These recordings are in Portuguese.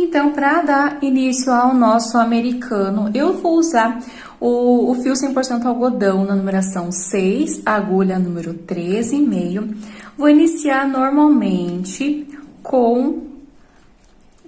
Então, para dar início ao nosso americano, eu vou usar o fio 100% algodão na numeração 6, agulha número 13,5. Vou iniciar normalmente com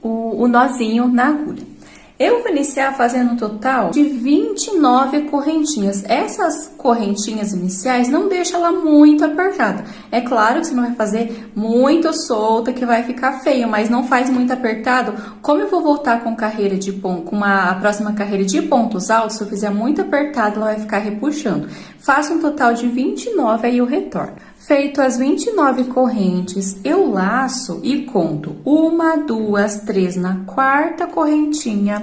o nozinho na agulha. Eu vou iniciar fazendo um total de 29 correntinhas. Essas correntinhas iniciais não deixa ela muito apertada. É claro que você não vai fazer muito solta, que vai ficar feio, mas não faz muito apertado. Como eu vou voltar com carreira de a próxima carreira de pontos altos, se eu fizer muito apertado, ela vai ficar repuxando. Faço um total de 29, aí eu retorno. Feito as 29 correntes, eu laço e conto 1, 2, 3 na quarta correntinha,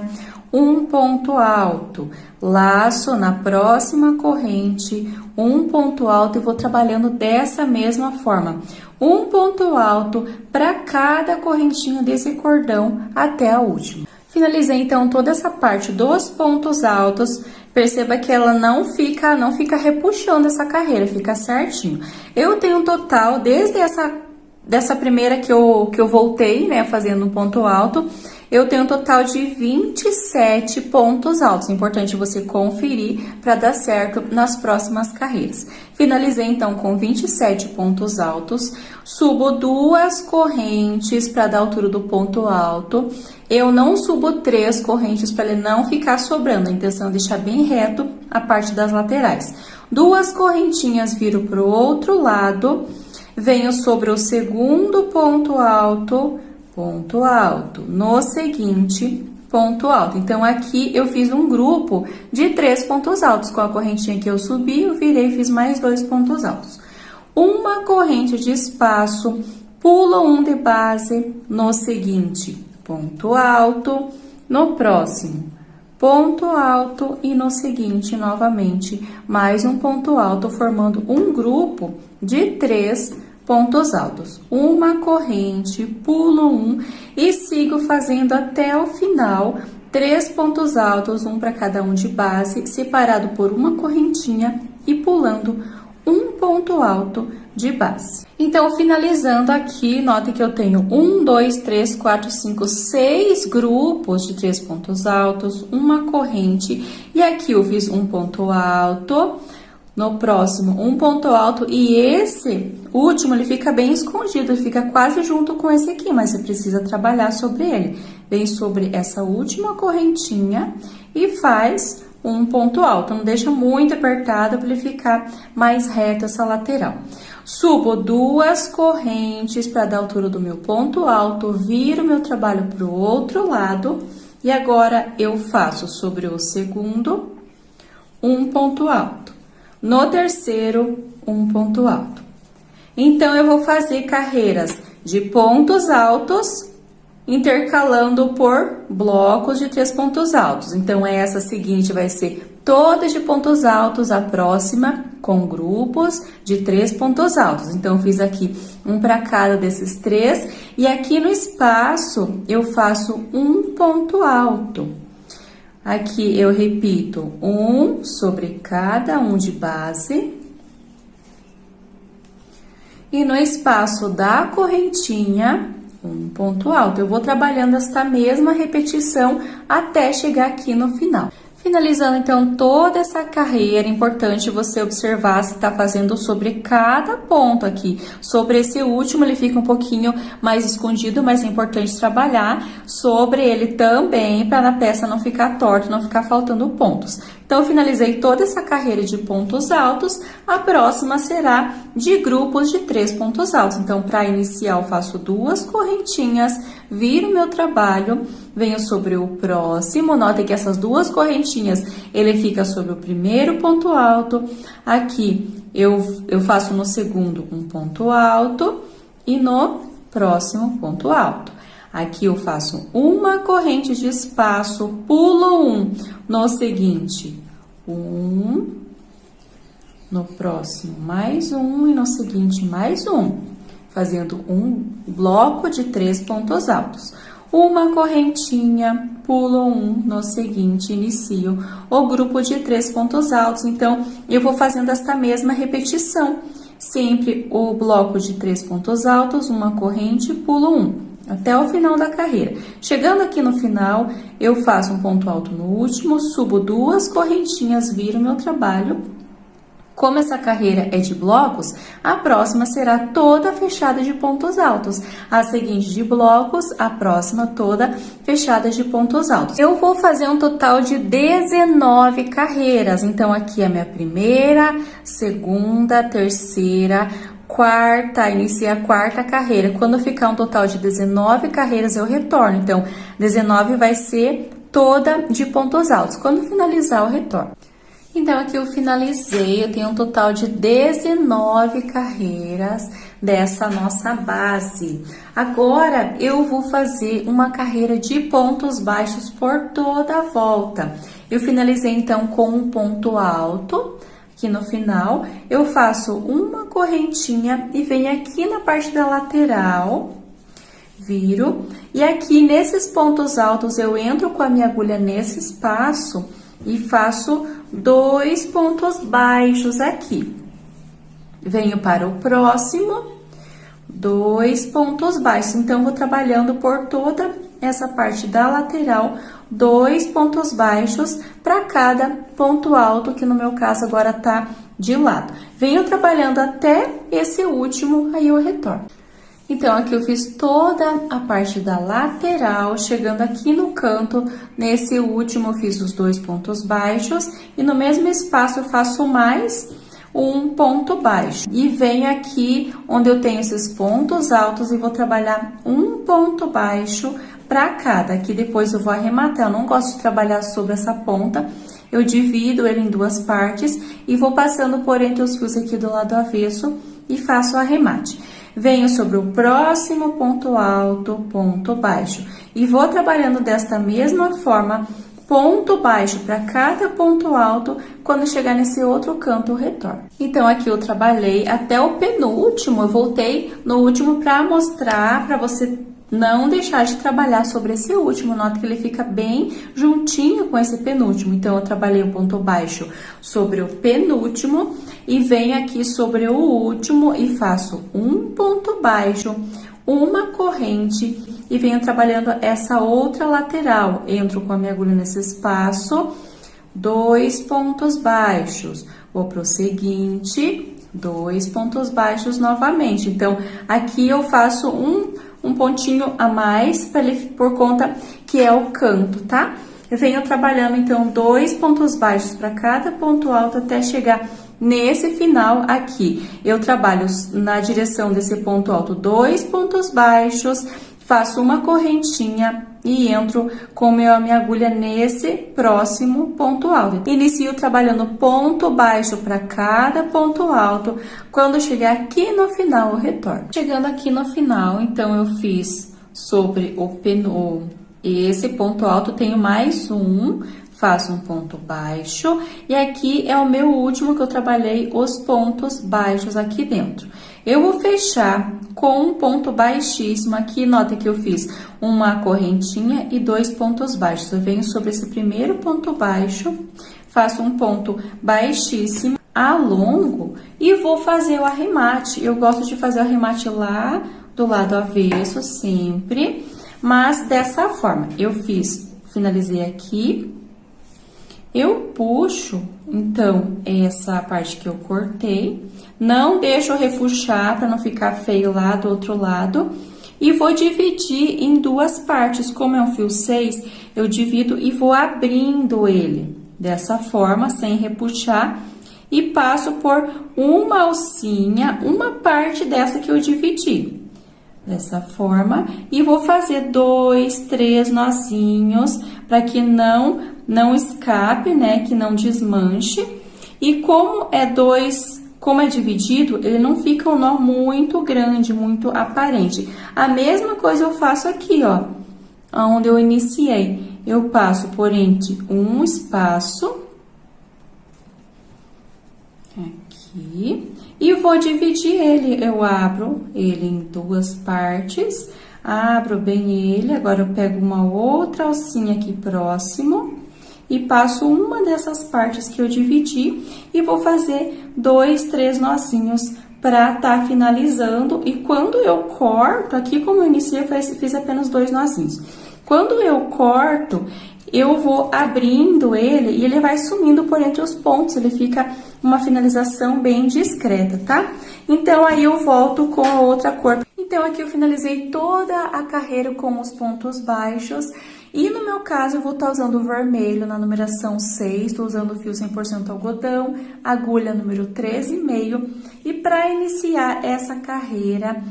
um ponto alto, laço na próxima corrente, um ponto alto e vou trabalhando dessa mesma forma. Um ponto alto para cada correntinha desse cordão até a última. Finalizei então toda essa parte dos pontos altos. Perceba que ela não fica repuxando essa carreira, fica certinho. Eu tenho um total, desde dessa primeira que eu voltei, né, fazendo um ponto alto, eu tenho um total de 27 pontos altos. É importante você conferir para dar certo nas próximas carreiras. Finalizei então com 27 pontos altos, subo 2 correntes para dar a altura do ponto alto. Eu não subo 3 correntes para ele não ficar sobrando, a intenção é deixar bem reto a parte das laterais. 2 correntinhas viro para o outro lado, venho sobre o segundo ponto alto, no seguinte, ponto alto. Então, aqui eu fiz um grupo de 3 pontos altos. Com a correntinha que eu subi, eu virei e fiz mais 2 pontos altos. Uma corrente de espaço, pulo um de base, no seguinte, ponto alto, no próximo, ponto alto e no seguinte, novamente, mais um ponto alto, formando um grupo de 3 pontos altos. Uma corrente, pulo um e sigo fazendo até o final 3 pontos altos, um para cada um de base, separado por uma correntinha e pulando um ponto alto de base. Então, finalizando aqui, notem que eu tenho 1, 2, 3, 4, 5, 6 grupos de 3 pontos altos, uma corrente, e aqui eu fiz um ponto alto, no próximo um ponto alto, e esse último ele fica bem escondido, ele fica quase junto com esse aqui, mas você precisa trabalhar sobre ele. Vem sobre essa última correntinha e faz um ponto alto, não deixa muito apertado para ele ficar mais reto essa lateral. Subo 2 correntes para dar a altura do meu ponto alto, viro meu trabalho para o outro lado e agora eu faço sobre o segundo um ponto alto, no terceiro um ponto alto. Então, eu vou fazer carreiras de pontos altos, intercalando por blocos de 3 pontos altos. Então, essa seguinte vai ser toda de pontos altos, a próxima com grupos de 3 pontos altos. Então, eu fiz aqui um para cada desses 3, e aqui no espaço eu faço um ponto alto. Aqui eu repito um sobre cada um de base. E no espaço da correntinha, um ponto alto. Eu vou trabalhando esta mesma repetição até chegar aqui no final. Finalizando, então, toda essa carreira, é importante você observar se tá fazendo sobre cada ponto aqui. Sobre esse último, ele fica um pouquinho mais escondido, mas é importante trabalhar sobre ele também, para na peça não ficar torta, não ficar faltando pontos. Então, eu finalizei toda essa carreira de pontos altos, a próxima será de grupos de 3 pontos altos. Então, para iniciar, eu faço 2 correntinhas, viro meu trabalho, venho sobre o próximo, notem que essas 2 correntinhas, ele fica sobre o primeiro ponto alto, aqui eu faço no segundo um ponto alto e no próximo ponto alto. Aqui eu faço uma corrente de espaço, pulo um, no seguinte, um, no próximo mais um e no seguinte mais um, fazendo um bloco de 3 pontos altos. Uma correntinha, pulo um, no seguinte, inicio o grupo de 3 pontos altos. Então, eu vou fazendo esta mesma repetição. Sempre o bloco de 3 pontos altos, uma corrente, pulo um. até o final da carreira. Chegando aqui no final, eu faço um ponto alto no último, subo 2 correntinhas, viro meu trabalho. Como essa carreira é de blocos, a próxima será toda fechada de pontos altos. A seguinte de blocos, a próxima toda fechada de pontos altos. Eu vou fazer um total de 19 carreiras. Então, aqui é a minha primeira, segunda, terceira, quarta, iniciei a quarta carreira. Quando ficar um total de 19 carreiras, eu retorno. Então, 19 vai ser toda de pontos altos. Quando finalizar, eu retorno. Então, aqui eu finalizei, eu tenho um total de 19 carreiras dessa nossa base. Agora, eu vou fazer uma carreira de pontos baixos por toda a volta. Eu finalizei, então, com um ponto alto. Aqui no final, eu faço uma correntinha e venho aqui na parte da lateral, viro. E aqui, nesses pontos altos, eu entro com a minha agulha nesse espaço e faço 2 pontos baixos aqui. Venho para o próximo, 2 pontos baixos. Então, vou trabalhando por toda essa parte da lateral, 2 pontos baixos para cada ponto alto, que no meu caso agora tá de lado. Venho trabalhando até esse último, aí eu retorno. Então, aqui eu fiz toda a parte da lateral, chegando aqui no canto, nesse último eu fiz os 2 pontos baixos, e no mesmo espaço eu faço mais um ponto baixo. E venho aqui onde eu tenho esses pontos altos e vou trabalhar um ponto baixo para cada. Aqui depois eu vou arrematar, eu não gosto de trabalhar sobre essa ponta, eu divido ele em 2 partes e vou passando por entre os fios aqui do lado avesso e faço o arremate. Venho sobre o próximo ponto alto, ponto baixo, e vou trabalhando desta mesma forma, ponto baixo para cada ponto alto. Quando chegar nesse outro canto, eu retorno. Então, aqui eu trabalhei até o penúltimo, eu voltei no último para mostrar, para você não deixar de trabalhar sobre esse último. Nota que ele fica bem juntinho com esse penúltimo. Então, eu trabalhei o ponto baixo sobre o penúltimo e venho aqui sobre o último e faço um ponto baixo, uma corrente e venho trabalhando essa outra lateral. Entro com a minha agulha nesse espaço, 2 pontos baixos. Vou pro seguinte, 2 pontos baixos novamente. Então, aqui eu faço um pontinho a mais para ele, por conta que é o canto, tá? Eu venho trabalhando, então, 2 pontos baixos para cada ponto alto até chegar nesse final aqui. Eu trabalho na direção desse ponto alto 2 pontos baixos, faço uma correntinha e entro com a minha agulha nesse próximo ponto alto. Inicio trabalhando ponto baixo para cada ponto alto. Quando chegar aqui no final, eu retorno. Chegando aqui no final, então, eu fiz sobre esse ponto alto, tenho mais um, faço um ponto baixo, e aqui é o meu último que eu trabalhei os pontos baixos aqui dentro. Eu vou fechar com um ponto baixíssimo aqui, nota que eu fiz uma correntinha e 2 pontos baixos. Eu venho sobre esse primeiro ponto baixo, faço um ponto baixíssimo, alongo e vou fazer o arremate. Eu gosto de fazer o arremate lá do lado avesso sempre, mas dessa forma. Eu finalizei aqui, eu puxo, então, essa parte que eu cortei, não deixo refuxar para não ficar feio lá do outro lado, e vou dividir em 2 partes. Como é um fio 6, eu divido e vou abrindo ele dessa forma, sem repuxar, e passo por uma alcinha, uma parte dessa que eu dividi. Dessa forma, e vou fazer 2, 3 nozinhos para que não escape, né, que não desmanche. E como é dividido, ele não fica um nó muito grande, muito aparente. A mesma coisa eu faço aqui, ó, onde eu iniciei. Eu passo por entre um espaço aqui e vou dividir ele. Eu abro ele em 2 partes, abro bem ele. Agora, eu pego uma outra alcinha aqui próximo e passo uma dessas partes que eu dividi e vou fazer 2, 3 nozinhos para tá finalizando. E quando eu corto, aqui como eu iniciei, eu fiz apenas 2 nozinhos. Quando eu corto, eu vou abrindo ele e ele vai sumindo por entre os pontos, ele fica uma finalização bem discreta, tá? Então, aí eu volto com a outra cor. Então, aqui eu finalizei toda a carreira com os pontos baixos. E no meu caso, eu vou estar usando o vermelho na numeração 6, estou usando o fio 100% algodão, agulha número 13,5. E para iniciar essa carreira,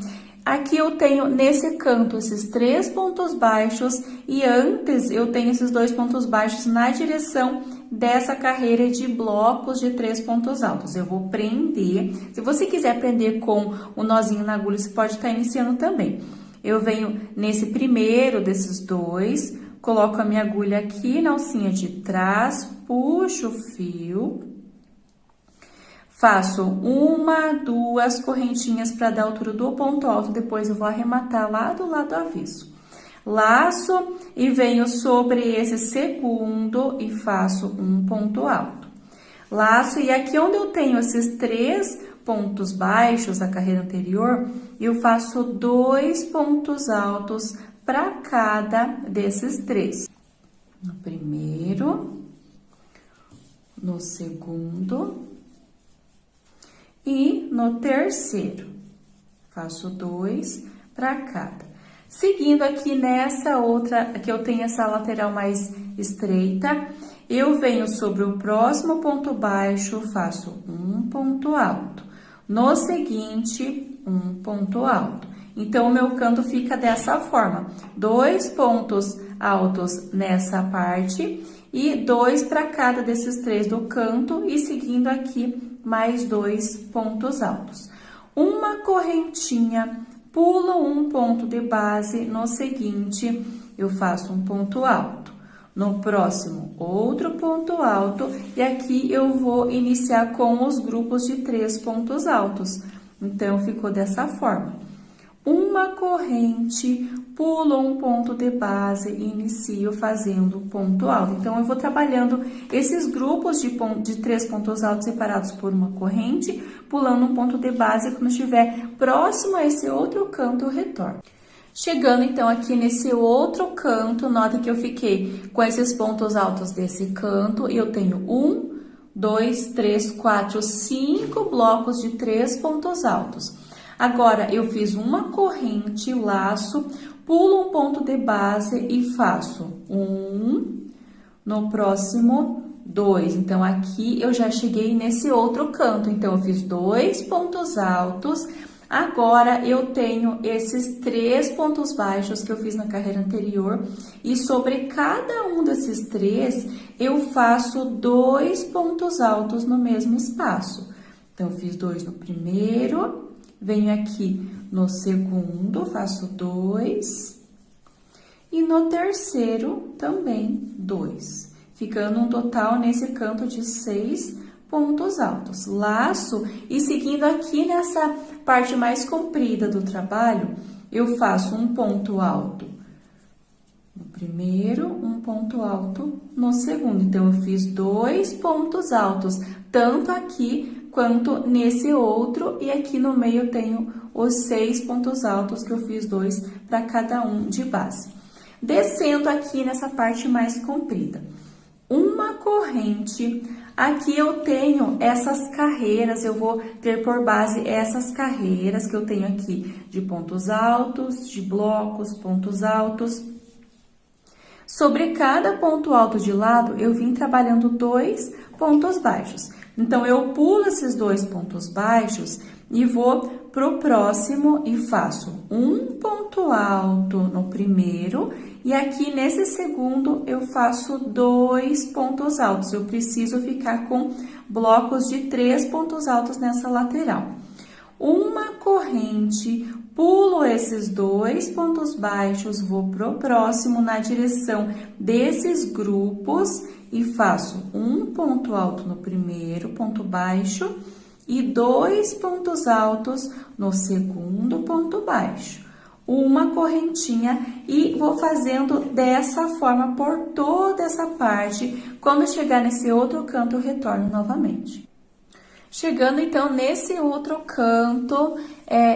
aqui eu tenho nesse canto esses 3 pontos baixos e antes eu tenho esses 2 pontos baixos na direção dessa carreira de blocos de 3 pontos altos. Eu vou prender. Se você quiser prender com o nozinho na agulha, você pode estar iniciando também. Eu venho nesse primeiro desses 2, coloco a minha agulha aqui na alcinha de trás, puxo o fio, faço 1, 2 correntinhas para dar a altura do ponto alto, depois eu vou arrematar lá do lado avesso. Laço e venho sobre esse segundo e faço um ponto alto. Laço e aqui onde eu tenho esses 3 pontos baixos da carreira anterior, eu faço 2 pontos altos para cada desses 3. No primeiro, no segundo e no terceiro. Faço 2 para cada. Seguindo aqui nessa outra, que eu tenho essa lateral mais estreita, eu venho sobre o próximo ponto baixo, faço um ponto alto. No seguinte, um ponto alto. Então, o meu canto fica dessa forma. 2 pontos altos nessa parte e 2 para cada desses 3 do canto e seguindo aqui mais 2 pontos altos. Uma correntinha, pulo um ponto de base, no seguinte, eu faço um ponto alto. No próximo, outro ponto alto, e aqui eu vou iniciar com os grupos de 3 pontos altos. Então, ficou dessa forma. Uma corrente, pulo um ponto de base e inicio fazendo ponto alto. Então, eu vou trabalhando esses grupos de 3 pontos altos separados por uma corrente, pulando um ponto de base, quando estiver próximo a esse outro canto, eu retorno. Chegando, então, aqui nesse outro canto, nota que eu fiquei com esses pontos altos desse canto, e eu tenho 1, 2, 3, 4, 5 blocos de 3 pontos altos. Agora, eu fiz uma corrente, laço, pulo um ponto de base e faço 1, no próximo 2. Então, aqui eu já cheguei nesse outro canto. Então, eu fiz 2 pontos altos. Agora, eu tenho esses 3 pontos baixos que eu fiz na carreira anterior. E sobre cada um desses 3, eu faço 2 pontos altos no mesmo espaço. Então, eu fiz 2 no primeiro. Venho aqui no segundo, faço 2. E no terceiro, também 2. Ficando um total nesse canto de 6 pontos altos. Laço e seguindo aqui nessa parte mais comprida do trabalho, eu faço um ponto alto no primeiro, um ponto alto no segundo. Então, eu fiz 2 pontos altos, tanto aqui quanto nesse outro, e aqui no meio eu tenho os 6 pontos altos que eu fiz 2 para cada um de base. Descendo aqui nessa parte mais comprida, uma corrente, aqui eu tenho essas carreiras, eu vou ter por base essas carreiras que eu tenho aqui de pontos altos, de blocos, pontos altos. Sobre cada ponto alto de lado, eu vim trabalhando 2 pontos baixos. Então, eu pulo esses 2 pontos baixos e vou pro próximo e faço um ponto alto no primeiro. E aqui nesse segundo, eu faço 2 pontos altos. Eu preciso ficar com blocos de 3 pontos altos nessa lateral. Uma corrente, pulo esses 2 pontos baixos, vou pro próximo na direção desses grupos e faço um ponto alto no primeiro ponto baixo e 2 pontos altos no segundo ponto baixo. Uma correntinha e vou fazendo dessa forma por toda essa parte. Quando chegar nesse outro canto, eu retorno novamente. Chegando, então, nesse outro canto,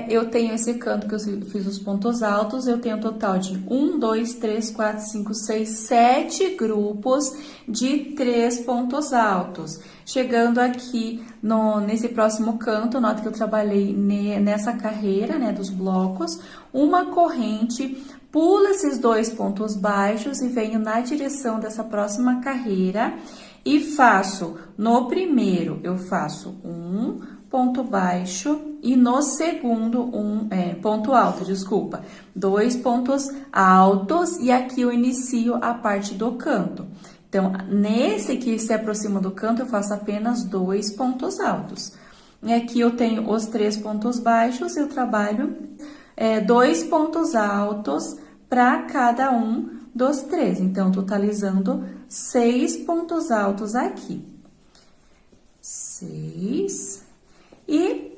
eu tenho esse canto que eu fiz os pontos altos, eu tenho um total de 1, 2, 3, 4, 5, 6, 7 grupos de 3 pontos altos. Chegando aqui nesse próximo canto, nota que eu trabalhei nessa carreira, né, dos blocos, uma corrente, pulo esses 2 pontos baixos e venho na direção dessa próxima carreira. E faço, no primeiro, eu faço um ponto baixo e no segundo, ponto alto, desculpa. 2 pontos altos e aqui eu inicio a parte do canto. Então, nesse que se aproxima do canto, eu faço apenas 2 pontos altos. E aqui eu tenho os 3 pontos baixos, eu trabalho 2 pontos altos para cada um dos 3. Então, totalizando 6 pontos altos aqui. 6. E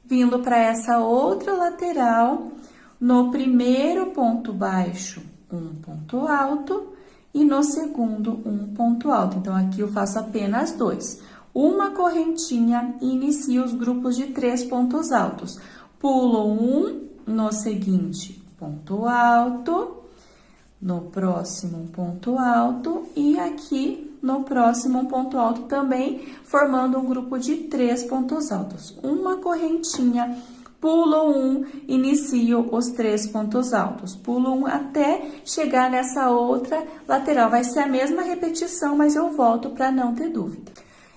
vindo para essa outra lateral, no primeiro ponto baixo, um ponto alto, e no segundo, um ponto alto. Então, aqui eu faço apenas 2. Uma correntinha e inicio os grupos de 3 pontos altos. Pulo um, no seguinte, ponto alto. No próximo, um ponto alto, e aqui no próximo, um ponto alto também, formando um grupo de 3 pontos altos. Uma correntinha, pulo um, inicio os 3 pontos altos. Pulo um até chegar nessa outra lateral. Vai ser a mesma repetição, mas eu volto para não ter dúvida.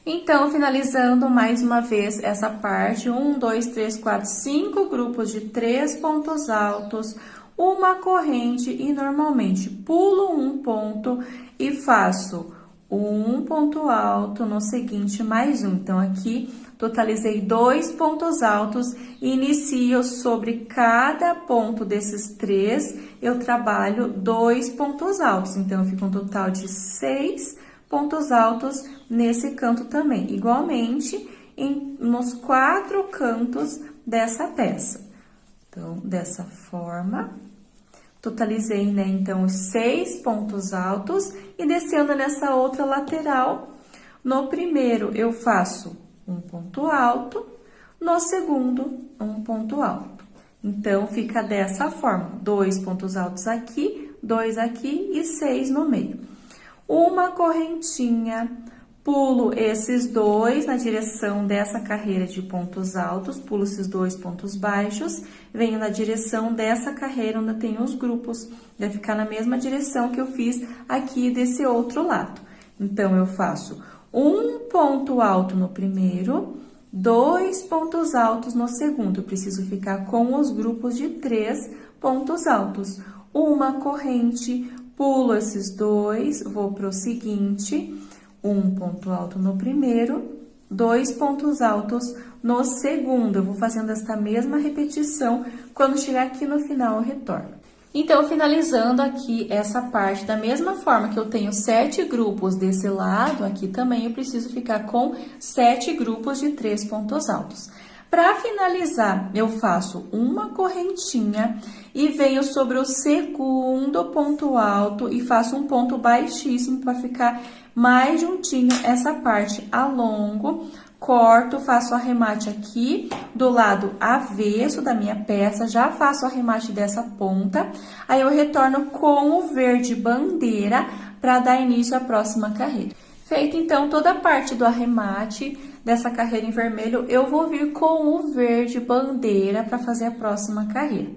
Então, finalizando mais uma vez essa parte, 1, 2, 3, 4, 5 grupos de 3 pontos altos, uma corrente e normalmente pulo um ponto e faço um ponto alto no seguinte mais um. Então, aqui totalizei 2 pontos altos e inicio sobre cada ponto desses 3, eu trabalho 2 pontos altos. Então, fica um total de 6 pontos altos nesse canto também. Igualmente, nos 4 cantos dessa peça. Então, dessa forma, totalizei, né, então, os 6 pontos altos e descendo nessa outra lateral, no primeiro eu faço um ponto alto, no segundo, um ponto alto. Então, fica dessa forma, 2 pontos altos aqui, 2 aqui e 6 no meio. Uma correntinha, pulo esses 2 na direção dessa carreira de pontos altos, pulo esses 2 pontos baixos, venho na direção dessa carreira onde eu tenho os grupos, vai ficar na mesma direção que eu fiz aqui desse outro lado. Então, eu faço um ponto alto no primeiro, 2 pontos altos no segundo, eu preciso ficar com os grupos de 3 pontos altos. Uma corrente, pulo esses 2, vou pro seguinte, um ponto alto no primeiro, 2 pontos altos no segundo. Eu vou fazendo esta mesma repetição, quando chegar aqui no final eu retorno. Então, finalizando aqui essa parte, da mesma forma que eu tenho 7 grupos desse lado, aqui também eu preciso ficar com 7 grupos de 3 pontos altos. Para finalizar, eu faço uma correntinha e venho sobre o segundo ponto alto e faço um ponto baixíssimo para ficar mais juntinho essa parte. Alongo, corto, faço o arremate aqui do lado avesso da minha peça, já faço o arremate dessa ponta, aí eu retorno com o verde bandeira para dar início à próxima carreira. Feito, então, toda a parte do arremate dessa carreira em vermelho, eu vou vir com o verde bandeira para fazer a próxima carreira.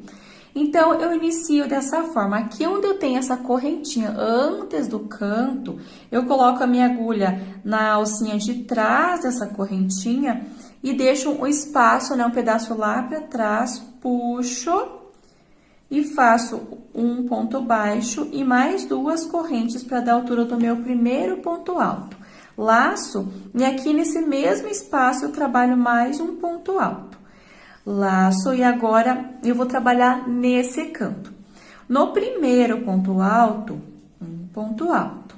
Então, eu inicio dessa forma. Aqui onde eu tenho essa correntinha antes do canto, eu coloco a minha agulha na alcinha de trás dessa correntinha e deixo um espaço, né, um pedaço lá para trás, puxo e faço um ponto baixo e mais 2 correntes para dar a altura do meu primeiro ponto alto. Laço, e aqui nesse mesmo espaço eu trabalho mais um ponto alto. Laço, e agora eu vou trabalhar nesse canto. No primeiro ponto alto, um ponto alto.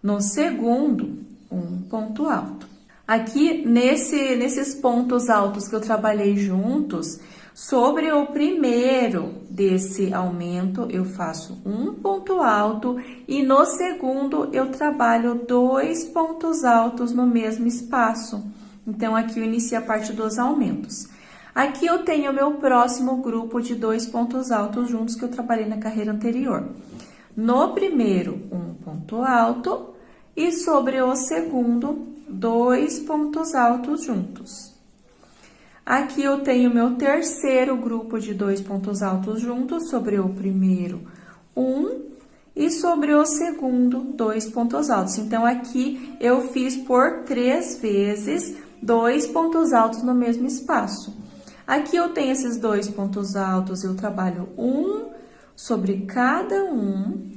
No segundo, um ponto alto. Aqui, nesses pontos altos que eu trabalhei juntos, sobre o primeiro desse aumento, eu faço um ponto alto e no segundo eu trabalho 2 pontos altos no mesmo espaço. Então, aqui eu inicio a parte dos aumentos. Aqui eu tenho o meu próximo grupo de 2 pontos altos juntos que eu trabalhei na carreira anterior. No primeiro, um ponto alto e sobre o segundo, 2 pontos altos juntos. Aqui eu tenho o meu terceiro grupo de 2 pontos altos juntos, sobre o primeiro, 1, e sobre o segundo, 2 pontos altos. Então, aqui eu fiz por 3 vezes 2 pontos altos no mesmo espaço. Aqui eu tenho esses 2 pontos altos, eu trabalho um sobre cada um.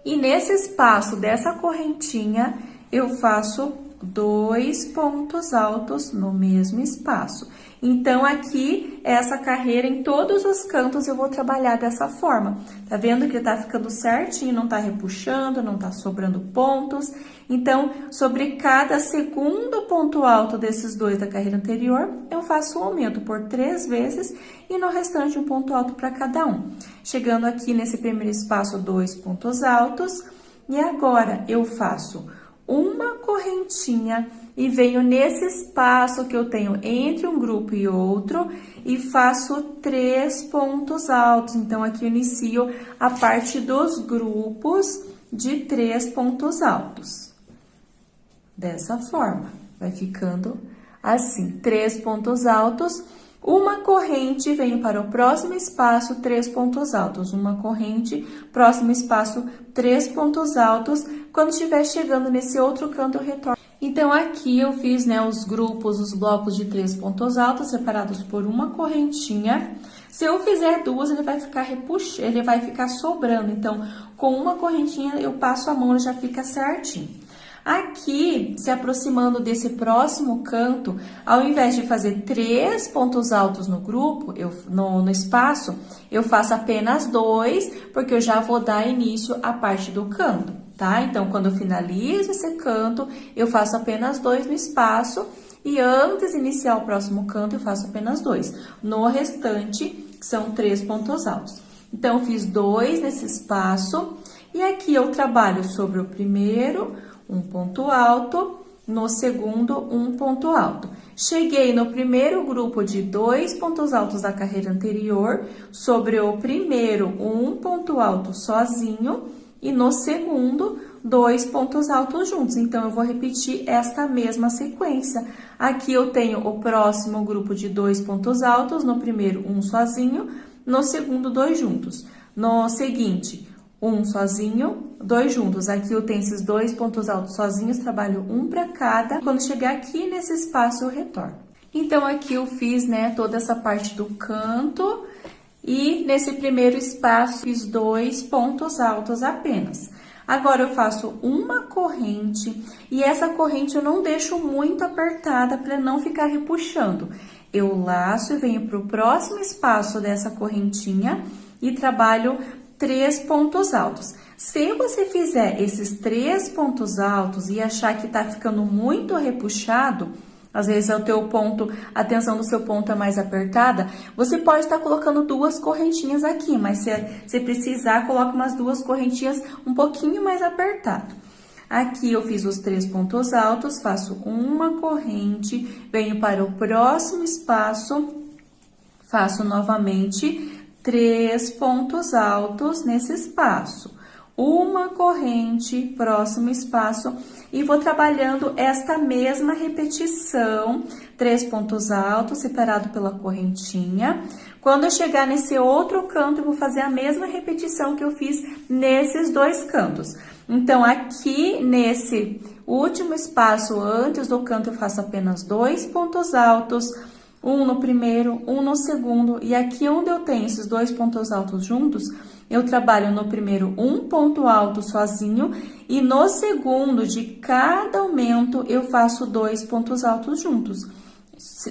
E nesse espaço dessa correntinha, eu faço 2 pontos altos no mesmo espaço. Então, aqui, essa carreira, em todos os cantos, eu vou trabalhar dessa forma. Tá vendo que tá ficando certinho, não tá repuxando, não tá sobrando pontos. Então, sobre cada segundo ponto alto desses 2 da carreira anterior, eu faço um aumento por 3 vezes e no restante um ponto alto para cada um. Chegando aqui nesse primeiro espaço, 2 pontos altos. E agora, eu faço uma correntinha e venho nesse espaço que eu tenho entre um grupo e outro e faço 3 pontos altos. Então, aqui eu inicio a parte dos grupos de 3 pontos altos. Dessa forma, vai ficando assim, 3 pontos altos, uma corrente, venho para o próximo espaço, 3 pontos altos, uma corrente, próximo espaço, 3 pontos altos. Quando estiver chegando nesse outro canto, eu retorno. Então, aqui eu fiz, né, os grupos, os blocos de 3 pontos altos, separados por uma correntinha. Se eu fizer 2, ele vai ficar repuxando, ele vai ficar sobrando. Então, com uma correntinha, eu passo a mão, ele já fica certinho. Aqui, se aproximando desse próximo canto, ao invés de fazer 3 pontos altos no grupo, no espaço, eu faço apenas 2, porque eu já vou dar início à parte do canto, tá? Então, quando eu finalizo esse canto, eu faço apenas 2 no espaço, e antes de iniciar o próximo canto, eu faço apenas 2. No restante, são 3 pontos altos. Então, eu fiz 2 nesse espaço, e aqui eu trabalho sobre o primeiro, um ponto alto, no segundo, um ponto alto. Cheguei no primeiro grupo de 2 pontos altos da carreira anterior, sobre o primeiro, um ponto alto sozinho, e no segundo, 2 pontos altos juntos. Então, eu vou repetir esta mesma sequência. Aqui eu tenho o próximo grupo de 2 pontos altos, no primeiro, um sozinho, no segundo, 2 juntos. No seguinte, um sozinho, 2 juntos. Aqui eu tenho esses 2 pontos altos sozinhos, trabalho um para cada. Quando chegar aqui nesse espaço, eu retorno. Então, aqui eu fiz, né, toda essa parte do canto e nesse primeiro espaço fiz 2 pontos altos apenas. Agora, eu faço uma corrente e essa corrente eu não deixo muito apertada para não ficar repuxando. Eu laço e venho para o próximo espaço dessa correntinha e trabalho 3 pontos altos. Se você fizer esses 3 pontos altos e achar que tá ficando muito repuxado, às vezes é o teu ponto, a tensão do seu ponto é mais apertada, você pode estar colocando 2 correntinhas aqui, mas se precisar, coloque umas 2 correntinhas um pouquinho mais apertado. Aqui eu fiz os 3 pontos altos, faço uma corrente, venho para o próximo espaço, faço novamente 3 pontos altos nesse espaço, uma corrente, próximo espaço, e vou trabalhando esta mesma repetição, 3 pontos altos, separado pela correntinha. Quando eu chegar nesse outro canto, eu vou fazer a mesma repetição que eu fiz nesses 2 cantos. Então, aqui nesse último espaço, antes do canto, eu faço apenas 2 pontos altos, um no primeiro, um no segundo, e aqui onde eu tenho esses 2 pontos altos juntos, eu trabalho no primeiro um ponto alto sozinho, e no segundo de cada aumento, eu faço 2 pontos altos juntos.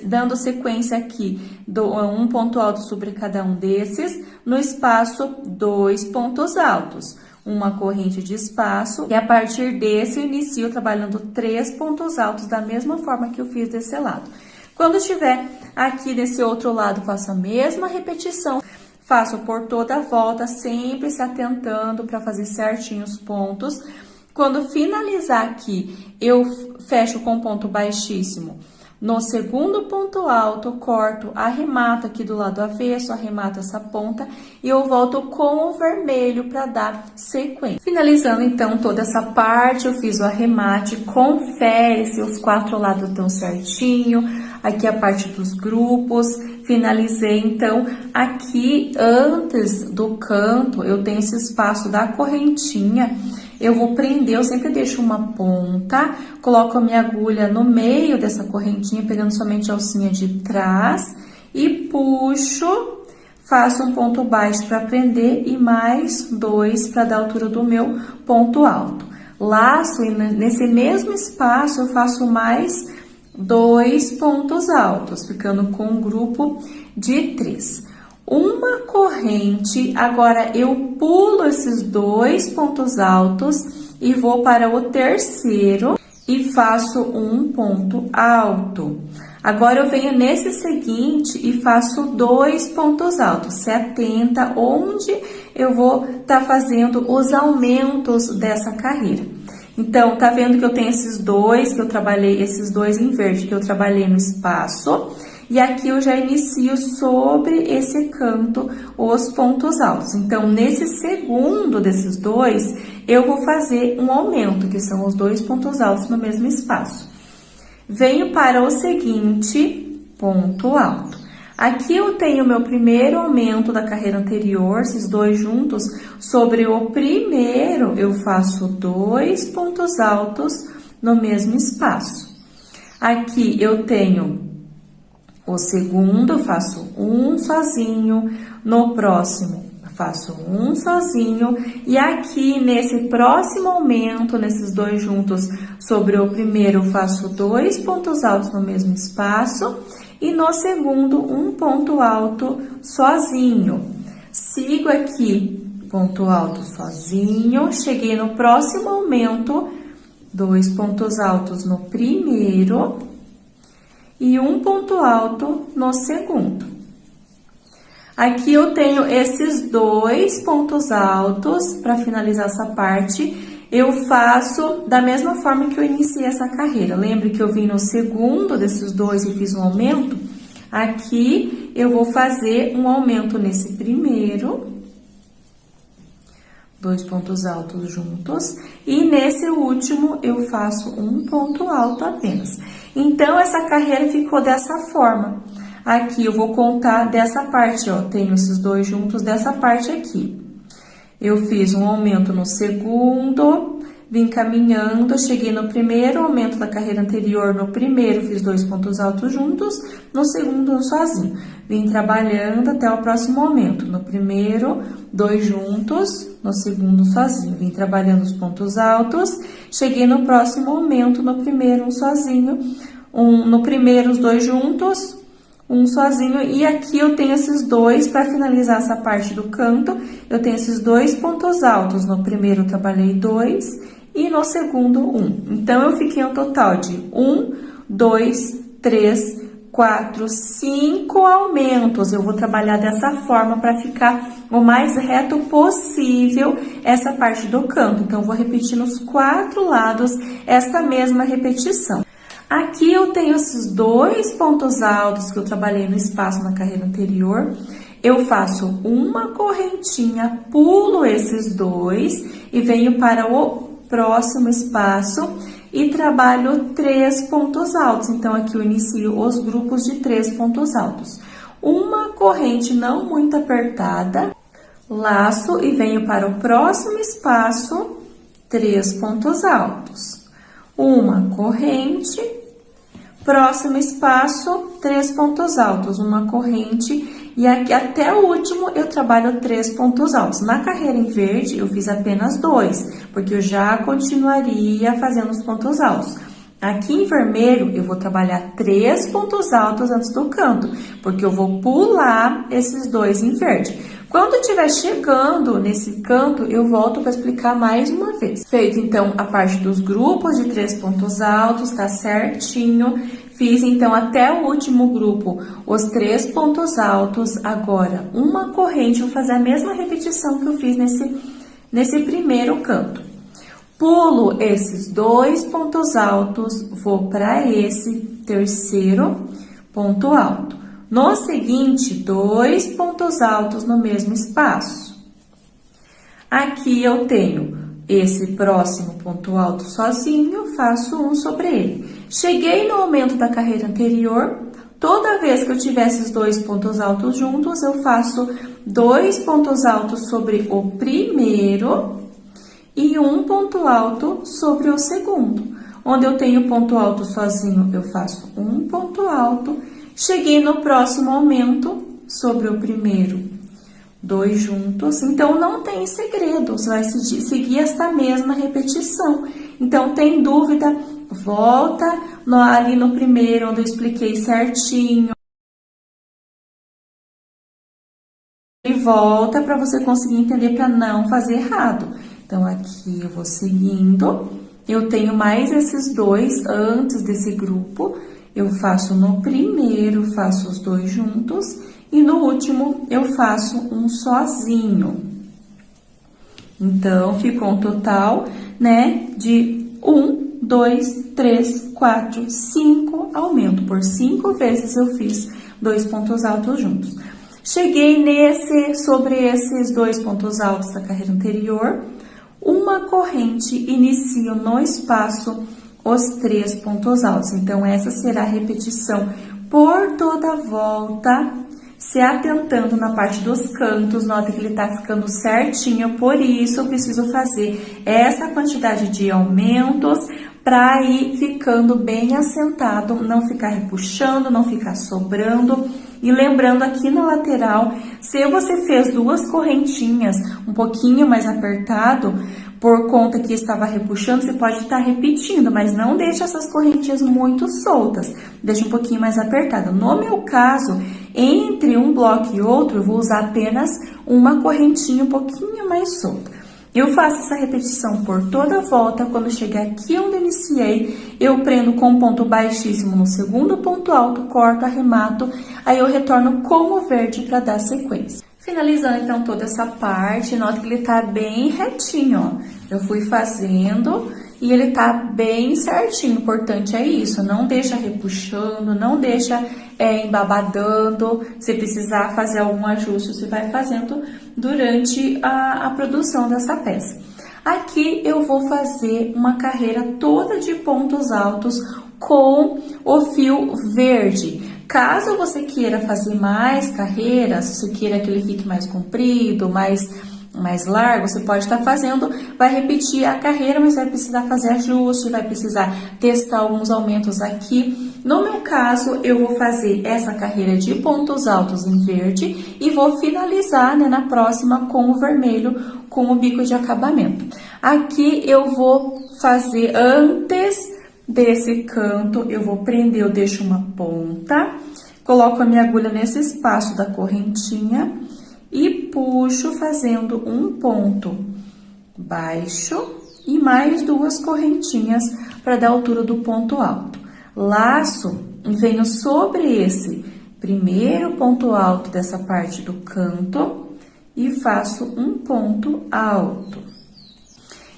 Dando sequência aqui, um ponto alto sobre cada um desses, no espaço, 2 pontos altos. Uma corrente de espaço, e a partir desse, eu inicio trabalhando 3 pontos altos, da mesma forma que eu fiz desse lado. Quando estiver aqui desse outro lado, faço a mesma repetição, faço por toda a volta, sempre se atentando para fazer certinho os pontos. Quando finalizar aqui, eu fecho com ponto baixíssimo. No segundo ponto alto, corto, arremato aqui do lado avesso, arremato essa ponta e eu volto com o vermelho para dar sequência. Finalizando, então, toda essa parte, eu fiz o arremate, confere se os 4 lados estão certinho, aqui a parte dos grupos, finalizei, então, aqui antes do canto, eu tenho esse espaço da correntinha. Eu vou prender, eu sempre deixo uma ponta, coloco a minha agulha no meio dessa correntinha, pegando somente a alcinha de trás e puxo, faço um ponto baixo para prender e mais 2 para dar a altura do meu ponto alto. Laço e nesse mesmo espaço eu faço mais 2 pontos altos, ficando com um grupo de 3. Uma corrente, agora eu pulo esses 2 pontos altos e vou para o terceiro e faço um ponto alto. Agora eu venho nesse seguinte e faço 2 pontos altos. Se atenta onde eu vou estar fazendo os aumentos dessa carreira. Então, tá vendo que eu tenho esses 2 que eu trabalhei, esses 2 em verde que eu trabalhei no espaço. E aqui eu já inicio sobre esse canto os pontos altos. Então, nesse segundo desses 2, eu vou fazer um aumento, que são os 2 pontos altos no mesmo espaço. Venho para o seguinte ponto alto. Aqui eu tenho o meu primeiro aumento da carreira anterior, esses 2 juntos. Sobre o primeiro, eu faço 2 pontos altos no mesmo espaço. Aqui eu tenho o segundo, eu faço um sozinho, no próximo faço um sozinho, e aqui nesse próximo aumento, nesses 2 juntos, sobre o primeiro eu faço 2 pontos altos no mesmo espaço, e no segundo um ponto alto sozinho. Sigo aqui, ponto alto sozinho, cheguei no próximo aumento, 2 pontos altos no primeiro, e um ponto alto no segundo. Aqui eu tenho esses 2 pontos altos para finalizar essa parte. Eu faço da mesma forma que eu iniciei essa carreira. Lembra que eu vim no segundo desses 2 e fiz um aumento? Aqui eu vou fazer um aumento nesse primeiro, 2 pontos altos juntos, e nesse último eu faço um ponto alto apenas. Então, essa carreira ficou dessa forma. Aqui eu vou contar dessa parte, ó, tenho esses 2 juntos dessa parte aqui. Eu fiz um aumento no segundo, vim caminhando, cheguei no primeiro aumento da carreira anterior, no primeiro fiz 2 pontos altos juntos, no segundo sozinho. Vim trabalhando até o próximo aumento, no primeiro 2 juntos, no segundo sozinho. Vim trabalhando os pontos altos, cheguei no próximo aumento, no primeiro um sozinho, no primeiro os 2 juntos, um sozinho, e aqui eu tenho esses 2 para finalizar essa parte do canto. Eu tenho esses 2 pontos altos, no primeiro eu trabalhei 2 e no segundo 1. Então, eu fiquei um total de 1, 2, 3, 4, 5 aumentos. Eu vou trabalhar dessa forma para ficar o mais reto possível essa parte do canto. Então, eu vou repetir nos 4 lados esta mesma repetição. Aqui eu tenho esses 2 pontos altos que eu trabalhei no espaço na carreira anterior. Eu faço uma correntinha, pulo esses 2 e venho para o próximo espaço e trabalho 3 pontos altos. Então, aqui eu inicio os grupos de 3 pontos altos. Uma corrente não muito apertada, laço e venho para o próximo espaço, 3 pontos altos. Uma corrente, próximo espaço, 3 pontos altos, uma corrente, e aqui até o último eu trabalho 3 pontos altos. Na carreira em verde eu fiz apenas 2, porque eu já continuaria fazendo os pontos altos. Aqui em vermelho eu vou trabalhar 3 pontos altos antes do canto, porque eu vou pular esses 2 em verde. Quando estiver chegando nesse canto, eu volto para explicar mais uma vez. Feito, então, a parte dos grupos de 3 pontos altos, tá certinho. Fiz, então, até o último grupo, os 3 pontos altos. Agora, uma corrente, vou fazer a mesma repetição que eu fiz nesse primeiro canto. Pulo esses 2 pontos altos, vou para esse terceiro ponto alto. No seguinte, 2 pontos altos no mesmo espaço. Aqui eu tenho esse próximo ponto alto sozinho, faço um sobre ele. Cheguei no aumento da carreira anterior, toda vez que eu tiver esses 2 pontos altos juntos, eu faço 2 pontos altos sobre o primeiro e um ponto alto sobre o segundo. Onde eu tenho ponto alto sozinho, eu faço um ponto alto. Cheguei no próximo aumento sobre o primeiro, 2 juntos. Então, não tem segredo, você vai seguir esta mesma repetição. Então, tem dúvida, volta ali no primeiro, onde eu expliquei certinho. E volta para você conseguir entender, para não fazer errado. Então, aqui eu vou seguindo, eu tenho mais esses 2 antes desse grupo, eu faço no primeiro, faço os 2 juntos, e no último eu faço um sozinho. Então, ficou um total, né, de 1, 2, 3, 4, 5, aumento. Por 5 vezes eu fiz 2 pontos altos juntos. Cheguei sobre esses 2 pontos altos da carreira anterior, uma corrente inicia no espaço os 3 pontos altos. Então, essa será a repetição por toda a volta, se atentando na parte dos cantos. Nota que ele tá ficando certinho, por isso eu preciso fazer essa quantidade de aumentos para ir ficando bem assentado, não ficar repuxando, não ficar sobrando. E lembrando aqui na lateral, se você fez 2 correntinhas um pouquinho mais apertado, por conta que estava repuxando, você pode estar repetindo, mas não deixe essas correntinhas muito soltas, deixa um pouquinho mais apertada. No meu caso, entre um bloco e outro, eu vou usar apenas uma correntinha um pouquinho mais solta. Eu faço essa repetição por toda a volta. Quando chegar aqui onde iniciei, eu prendo com um ponto baixíssimo no segundo ponto alto, corto, arremato, aí eu retorno com o verde para dar sequência. Finalizando, então, toda essa parte, nota que ele tá bem retinho, ó. Eu fui fazendo e ele tá bem certinho, o importante é isso, não deixa repuxando, não deixa embabadando. Se precisar fazer algum ajuste, você vai fazendo durante a produção dessa peça. Aqui eu vou fazer uma carreira toda de pontos altos com o fio verde. Caso você queira fazer mais carreiras, se você queira que ele fique mais comprido, mais largo, você pode estar fazendo, vai repetir a carreira, mas vai precisar fazer ajuste, vai precisar testar alguns aumentos aqui. No meu caso, eu vou fazer essa carreira de pontos altos em verde e vou finalizar, né, na próxima com o vermelho, com o bico de acabamento. Aqui eu vou fazer antes desse canto, eu vou prender, eu deixo uma ponta, coloco a minha agulha nesse espaço da correntinha e puxo fazendo um ponto baixo e mais 2 correntinhas para dar a altura do ponto alto. Laço e venho sobre esse primeiro ponto alto dessa parte do canto e faço um ponto alto.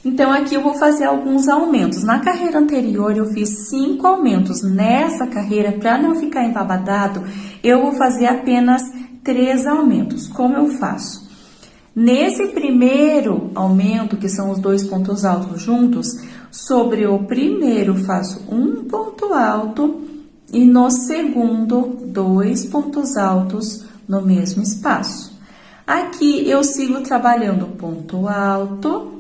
Então, aqui eu vou fazer alguns aumentos. Na carreira anterior, eu fiz 5 aumentos. Nessa carreira, para não ficar embabadado, eu vou fazer apenas 3 aumentos. Como eu faço? Nesse primeiro aumento, que são os 2 pontos altos juntos, sobre o primeiro faço um ponto alto e no segundo, 2 pontos altos no mesmo espaço. Aqui eu sigo trabalhando ponto alto.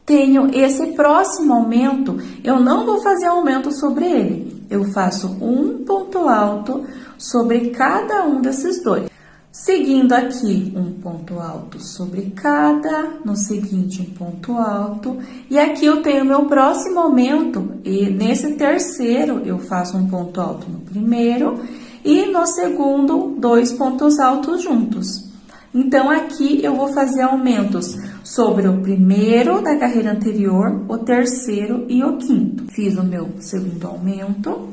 Tenho esse próximo aumento, eu não vou fazer aumento sobre ele. Eu faço um ponto alto sobre cada um desses 2. Seguindo aqui, um ponto alto sobre cada, no seguinte, um ponto alto. E aqui eu tenho meu próximo aumento, e nesse terceiro eu faço um ponto alto no primeiro, e no segundo, 2 pontos altos juntos. Então, aqui eu vou fazer aumentos sobre o primeiro da carreira anterior, o terceiro e o quinto. Fiz o meu segundo aumento.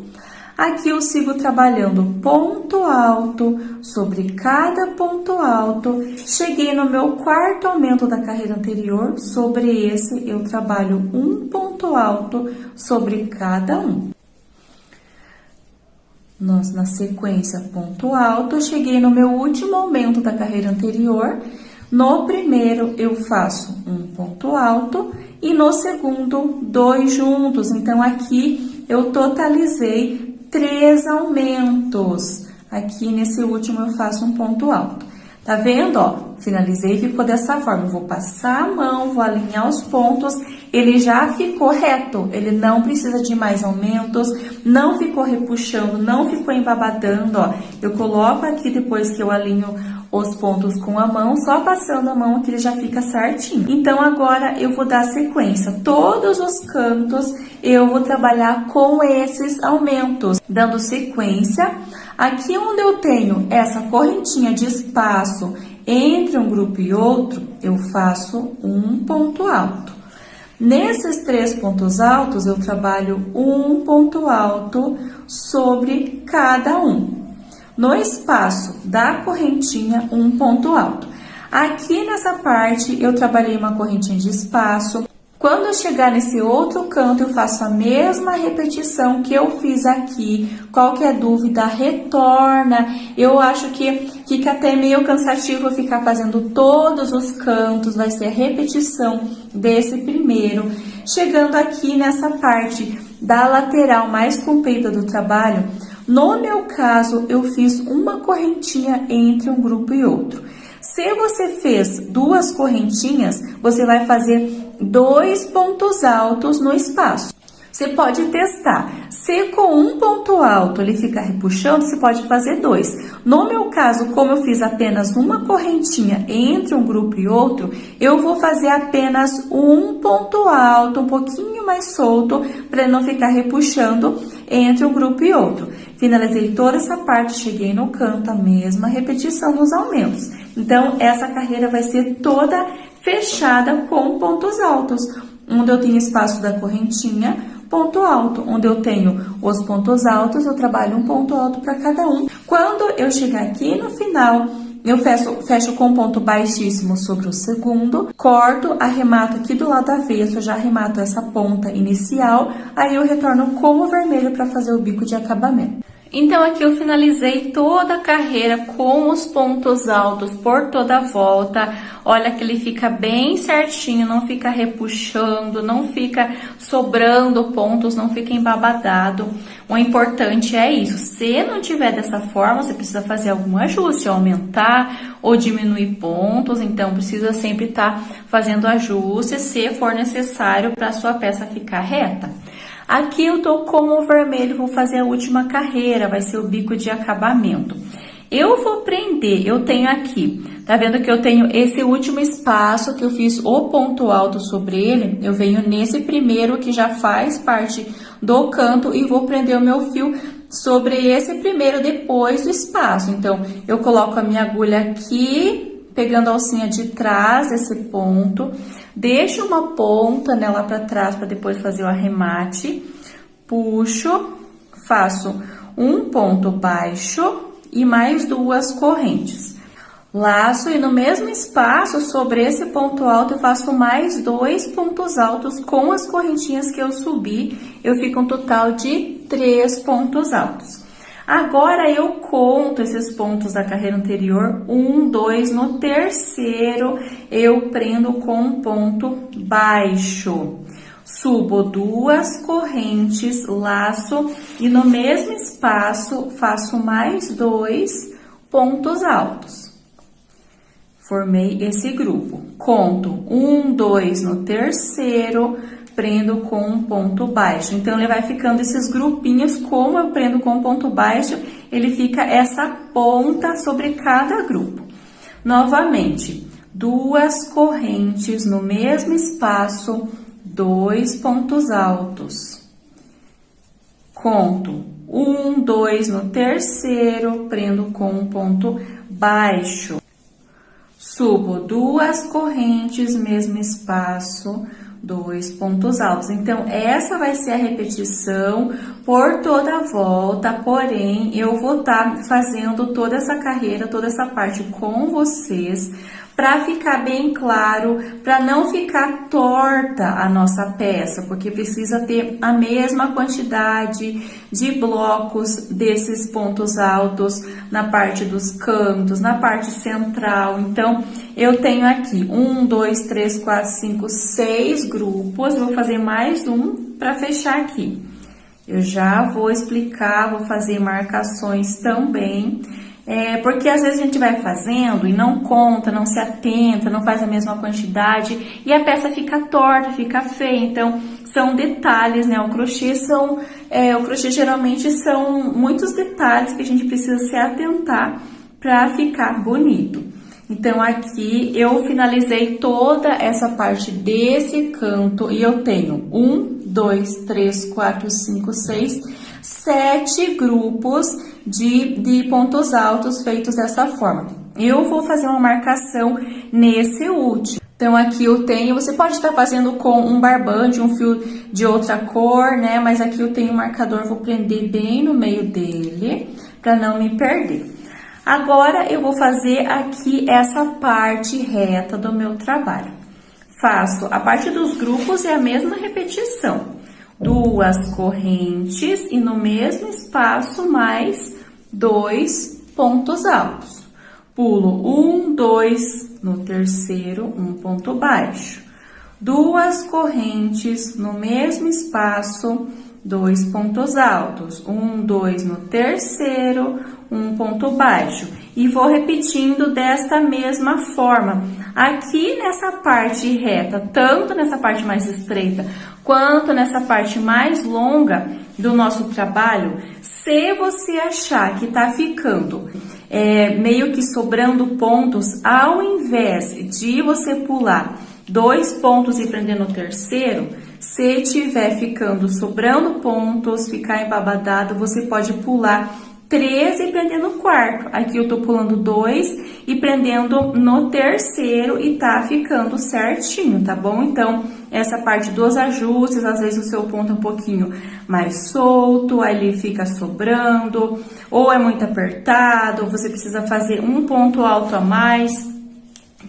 Aqui eu sigo trabalhando ponto alto sobre cada ponto alto. Cheguei no meu quarto aumento da carreira anterior. Sobre esse, eu trabalho um ponto alto sobre cada um. Na sequência, ponto alto, cheguei no meu último aumento da carreira anterior. No primeiro, eu faço um ponto alto e no segundo, 2 juntos. Então, aqui eu totalizei 3 aumentos. Aqui nesse último eu faço um ponto alto. Tá vendo, ó? Finalizei e ficou dessa forma. Eu vou passar a mão, vou alinhar os pontos. Ele já ficou reto. Ele não precisa de mais aumentos. Não ficou repuxando, não ficou embabadando, ó. Eu coloco aqui depois que eu alinho os pontos com a mão, só passando a mão que ele já fica certinho. Então, agora eu vou dar sequência. Todos os cantos eu vou trabalhar com esses aumentos. Dando sequência, aqui onde eu tenho essa correntinha de espaço entre um grupo e outro, eu faço um ponto alto. Nesses 3 pontos altos, eu trabalho um ponto alto sobre cada um. No espaço da correntinha, um ponto alto. Aqui nessa parte, eu trabalhei uma correntinha de espaço. Quando eu chegar nesse outro canto, eu faço a mesma repetição que eu fiz aqui. Qualquer dúvida, retorna. Eu acho que fica até meio cansativo ficar fazendo todos os cantos. Vai ser a repetição desse primeiro. Chegando aqui nessa parte da lateral mais comprida do trabalho, no meu caso, eu fiz uma correntinha entre um grupo e outro. Se você fez 2 correntinhas, você vai fazer 2 pontos altos no espaço. Você pode testar. Se com um ponto alto ele ficar repuxando, você pode fazer 2. No meu caso, como eu fiz apenas uma correntinha entre um grupo e outro, eu vou fazer apenas um ponto alto, um pouquinho mais solto, para não ficar repuxando entre um grupo e outro. Finalizei toda essa parte, cheguei no canto, a mesma repetição nos aumentos. Então, essa carreira vai ser toda fechada com pontos altos. Onde eu tenho espaço da correntinha, ponto alto. Onde eu tenho os pontos altos, eu trabalho um ponto alto para cada um. Quando eu chegar aqui no final, eu fecho com um ponto baixíssimo sobre o segundo, corto, arremato aqui do lado avesso, eu já arremato essa ponta inicial, aí eu retorno com o vermelho para fazer o bico de acabamento. Então, aqui eu finalizei toda a carreira com os pontos altos por toda a volta. Olha que ele fica bem certinho, não fica repuxando, não fica sobrando pontos, não fica embabadado. O importante é isso. Se não tiver dessa forma, você precisa fazer algum ajuste, aumentar ou diminuir pontos. Então, precisa sempre estar fazendo ajustes, se for necessário, para a sua peça ficar reta. Aqui eu tô com o vermelho, vou fazer a última carreira, vai ser o bico de acabamento. Eu vou prender, eu tenho aqui, tá vendo que eu tenho esse último espaço que eu fiz o ponto alto sobre ele, eu venho nesse primeiro que já faz parte do canto e vou prender o meu fio sobre esse primeiro depois do espaço. Então, eu coloco a minha agulha aqui, pegando a alcinha de trás desse ponto, deixo uma ponta nela para trás para depois fazer o arremate, puxo, faço um ponto baixo e mais 2 correntes. Laço e no mesmo espaço, sobre esse ponto alto, eu faço mais 2 pontos altos com as correntinhas que eu subi, eu fico um total de 3 pontos altos. Agora, eu conto esses pontos da carreira anterior, 1, 2, no terceiro, eu prendo com um ponto baixo. Subo 2 correntes, laço e no mesmo espaço, faço mais 2 pontos altos. Formei esse grupo. Conto 1, 2 no terceiro, prendo com um ponto baixo. Então, ele vai ficando esses grupinhos, como eu prendo com um ponto baixo, ele fica essa ponta sobre cada grupo. Novamente, 2 correntes no mesmo espaço, 2 pontos altos. Conto 1, 2 no terceiro, prendo com um ponto baixo. Subo 2 correntes, mesmo espaço, 2 pontos altos. Então, essa vai ser a repetição por toda a volta, porém, eu vou estar fazendo toda essa carreira, toda essa parte com vocês, para ficar bem claro, para não ficar torta a nossa peça, porque precisa ter a mesma quantidade de blocos desses pontos altos na parte dos cantos, na parte central. Então, eu tenho aqui 1, 2, 3, 4, 5, 6 grupos, vou fazer mais um para fechar aqui. Eu já vou explicar, vou fazer marcações também. Porque às vezes a gente vai fazendo e não conta, não se atenta, não faz a mesma quantidade e a peça fica torta, fica feia. Então, são detalhes, né? O crochê geralmente são muitos detalhes que a gente precisa se atentar para ficar bonito. Então, aqui eu finalizei toda essa parte desse canto e eu tenho 1, 2, 3, 4, 5, 6, 7 grupos de pontos altos feitos dessa forma. Eu vou fazer uma marcação nesse último. Então, aqui eu tenho, você pode estar fazendo com um barbante, um fio de outra cor, né? Mas aqui eu tenho um marcador, vou prender bem no meio dele, para não me perder. Agora, eu vou fazer aqui essa parte reta do meu trabalho. Faço a parte dos grupos, é a mesma repetição. 2 correntes e no mesmo espaço mais 2 pontos altos. Pulo 1, 2, no terceiro, um ponto baixo. 2 correntes no mesmo espaço, 2 pontos altos. 1, 2 no terceiro, um ponto baixo. E vou repetindo desta mesma forma. Aqui nessa parte reta, tanto nessa parte mais estreita, quanto nessa parte mais longa do nosso trabalho, se você achar que tá ficando meio que sobrando pontos, ao invés de você pular 2 pontos e prender no terceiro, se tiver ficando sobrando pontos, ficar embabadado, você pode pular 3 e prender no quarto. Aqui eu tô pulando 2 e prendendo no terceiro e tá ficando certinho, tá bom? Então, essa parte dos ajustes, às vezes o seu ponto é um pouquinho mais solto, aí ele fica sobrando, ou é muito apertado, ou você precisa fazer um ponto alto a mais.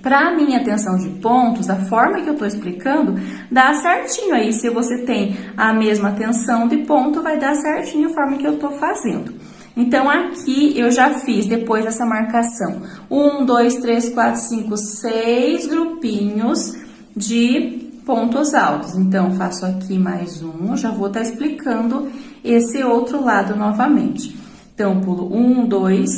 Para minha tensão de pontos, da forma que eu tô explicando, dá certinho aí. Se você tem a mesma tensão de ponto, vai dar certinho a forma que eu tô fazendo. Então, aqui eu já fiz, depois dessa marcação, 1, 2, 3, 4, 5, 6 grupinhos de pontos altos. Então, faço aqui mais um, já vou estar explicando esse outro lado novamente. Então, pulo 1, 2,